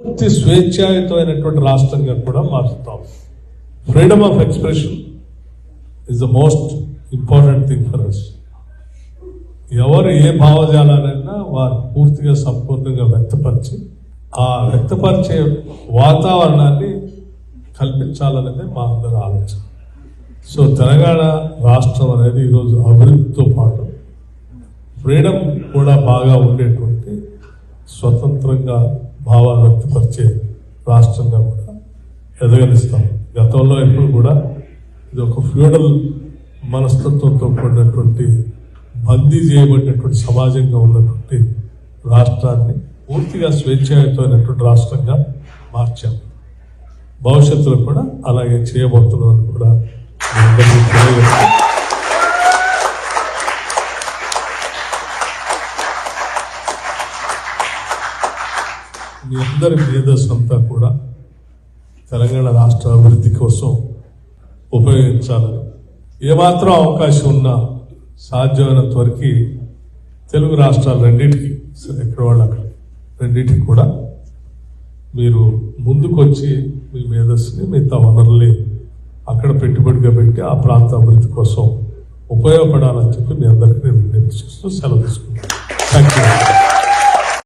పూర్తి స్వేచ్ఛాయుతమైనటువంటి రాష్ట్రంగా కూడా మారుస్తాం. Freedom of expression is the most important thing for us. ఎవరు ఏ భావజాలాలైనా వారు పూర్తిగా సంపూర్ణంగా వ్యక్తపరిచి ఆ వ్యక్తపరిచే వాతావరణాన్ని కల్పించాలనేది మా అందరి ఆలోచన. సో తెలంగాణ రాష్ట్రం అనేది ఈరోజు అభివృద్ధితో పాటు ఫ్రీడమ్ కూడా బాగా ఉండేటువంటి స్వతంత్రంగా భావాలు వ్యక్తపరిచే రాష్ట్రంగా కూడా ఎదగలిస్తాం. గతంలో ఎప్పుడు కూడా ఇది ఒక ఫ్యూడల్ మనస్తత్వంతో కూడినటువంటి బందీ చేయబడినటువంటి సమాజంగా ఉన్నటువంటి రాష్ట్రాన్ని పూర్తిగా స్వేచ్ఛాయుతమైనటువంటి రాష్ట్రంగా మార్చాం. భవిష్యత్తులో కూడా అలాగే చేయబోతున్నామని కూడా మీ అందరి మేధస్సు అంతా కూడా తెలంగాణ రాష్ట్ర అభివృద్ధి కోసం ఉపయోగించాలని, ఏమాత్రం అవకాశం ఉన్నా సాధ్యమైనంత వరకు తెలుగు రాష్ట్రాలు రెండింటికి, ఎక్కడ వాళ్ళు అక్కడ రెండింటికి కూడా మీరు ముందుకొచ్చి మీ మేధస్సుని మిగతా వనరుల్ని అక్కడ పెట్టుబడిగా పెట్టి ఆ ప్రాంత అభివృద్ధి కోసం ఉపయోగపడాలని చెప్పి మీ అందరికీ నేను విజ్ఞప్తి చేస్తూ సెలవు తీసుకుంటాను. Thank you.